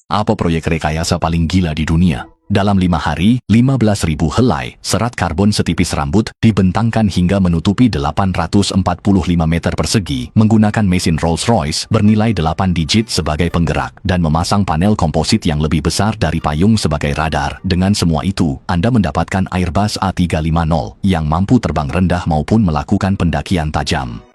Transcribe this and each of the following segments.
Apa proyek rekayasa paling gila di dunia? Dalam 5 hari, 15.000 helai serat karbon setipis rambut dibentangkan hingga menutupi 845 meter persegi menggunakan mesin Rolls-Royce bernilai 8 digit sebagai penggerak dan memasang panel komposit yang lebih besar dari payung sebagai radar. Dengan semua itu, Anda mendapatkan Airbus A350 yang mampu terbang rendah maupun melakukan pendakian tajam.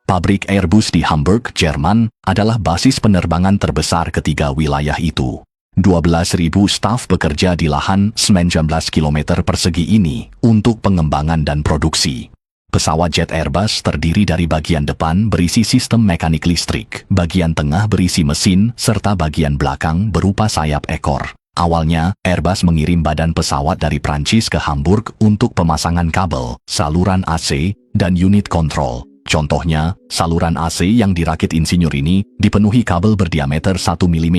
Pabrik Airbus di Hamburg, Jerman, adalah basis penerbangan terbesar ketiga wilayah itu. 12.000 staf bekerja di lahan 19 km persegi ini untuk pengembangan dan produksi. Pesawat jet Airbus terdiri dari bagian depan berisi sistem mekanik listrik, bagian tengah berisi mesin, serta bagian belakang berupa sayap ekor. Awalnya, Airbus mengirim badan pesawat dari Prancis ke Hamburg untuk pemasangan kabel, saluran AC, dan unit kontrol. Contohnya, saluran AC yang dirakit insinyur ini dipenuhi kabel berdiameter 1 mm.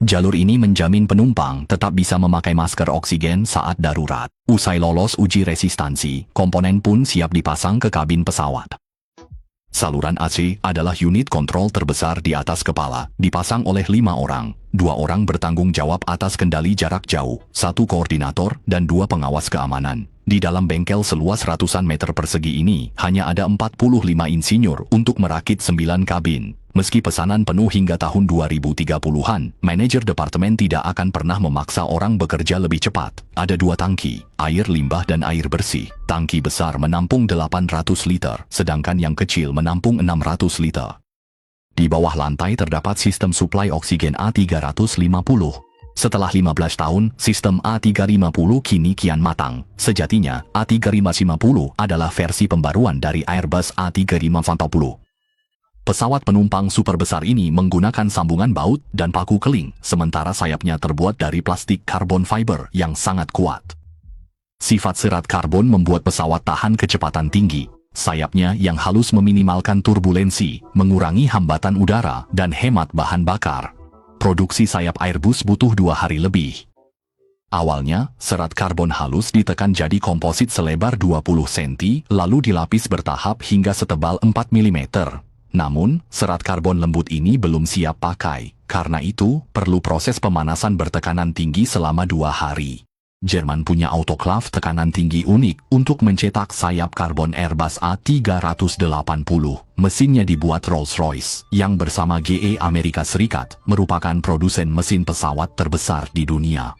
Jalur ini menjamin penumpang tetap bisa memakai masker oksigen saat darurat. Usai lolos uji resistansi, komponen pun siap dipasang ke kabin pesawat. Saluran AC adalah unit kontrol terbesar di atas kepala, dipasang oleh 5 orang. 2 orang bertanggung jawab atas kendali jarak jauh, 1 koordinator, dan 2 pengawas keamanan. Di dalam bengkel seluas ratusan meter persegi ini, hanya ada 45 insinyur untuk merakit 9 kabin. Meski pesanan penuh hingga tahun 2030-an, manajer departemen tidak akan pernah memaksa orang bekerja lebih cepat. Ada 2 tangki, air limbah dan air bersih. Tangki besar menampung 800 liter, sedangkan yang kecil menampung 600 liter. Di bawah lantai terdapat sistem suplai oksigen A350. Setelah 15 tahun, sistem A350 kini kian matang. Sejatinya, A350 adalah versi pembaruan dari Airbus A350. Pesawat penumpang super besar ini menggunakan sambungan baut dan paku keling, sementara sayapnya terbuat dari plastik carbon fiber yang sangat kuat. Sifat serat karbon membuat pesawat tahan kecepatan tinggi. Sayapnya yang halus meminimalkan turbulensi, mengurangi hambatan udara, dan hemat bahan bakar. Produksi sayap Airbus butuh 2 hari lebih. Awalnya, serat karbon halus ditekan jadi komposit selebar 20 cm, lalu dilapis bertahap hingga setebal 4 mm. Namun, serat karbon lembut ini belum siap pakai. Karena itu, perlu proses pemanasan bertekanan tinggi selama 2 hari. Jerman punya autoklaf tekanan tinggi unik untuk mencetak sayap karbon Airbus A380. Mesinnya dibuat Rolls-Royce, yang bersama GE Amerika Serikat, merupakan produsen mesin pesawat terbesar di dunia.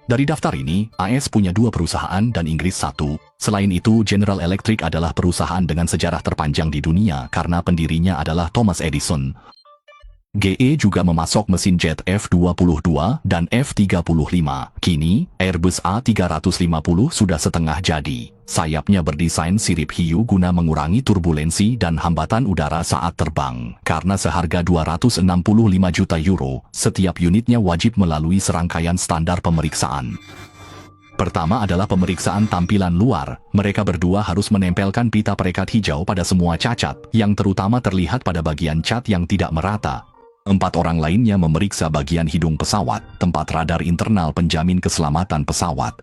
Dari daftar ini, AS punya 2 perusahaan dan Inggris 1. Selain itu, General Electric adalah perusahaan dengan sejarah terpanjang di dunia karena pendirinya adalah Thomas Edison. GE juga memasok mesin jet F-22 dan F-35. Kini, Airbus A350 sudah setengah jadi. Sayapnya berdesain sirip hiu guna mengurangi turbulensi dan hambatan udara saat terbang. Karena seharga 265 juta euro, setiap unitnya wajib melalui serangkaian standar pemeriksaan. Pertama adalah pemeriksaan tampilan luar. Mereka berdua harus menempelkan pita perekat hijau pada semua cacat, yang terutama terlihat pada bagian cat yang tidak merata. 4 orang lainnya memeriksa bagian hidung pesawat, tempat radar internal penjamin keselamatan pesawat.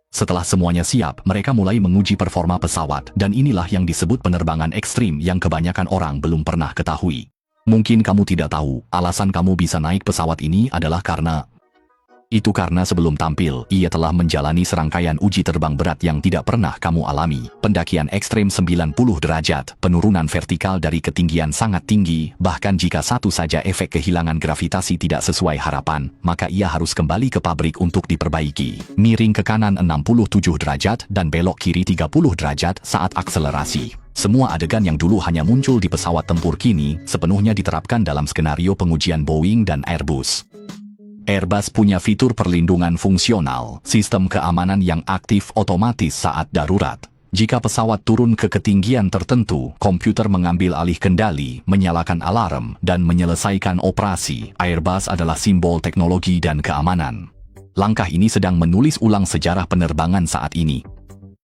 Setelah semuanya siap, mereka mulai menguji performa pesawat, dan inilah yang disebut penerbangan ekstrim yang kebanyakan orang belum pernah ketahui. Mungkin kamu tidak tahu, alasan kamu bisa naik pesawat ini adalah karena sebelum tampil, ia telah menjalani serangkaian uji terbang berat yang tidak pernah kamu alami. Pendakian ekstrem 90 derajat, penurunan vertikal dari ketinggian sangat tinggi, bahkan jika satu saja efek kehilangan gravitasi tidak sesuai harapan, maka ia harus kembali ke pabrik untuk diperbaiki. Miring ke kanan 67 derajat dan belok kiri 30 derajat saat akselerasi. Semua adegan yang dulu hanya muncul di pesawat tempur kini, sepenuhnya diterapkan dalam skenario pengujian Boeing dan Airbus. Airbus punya fitur perlindungan fungsional, sistem keamanan yang aktif otomatis saat darurat. Jika pesawat turun ke ketinggian tertentu, komputer mengambil alih kendali, menyalakan alarm, dan menyelesaikan operasi. Airbus adalah simbol teknologi dan keamanan. Langkah ini sedang menulis ulang sejarah penerbangan saat ini.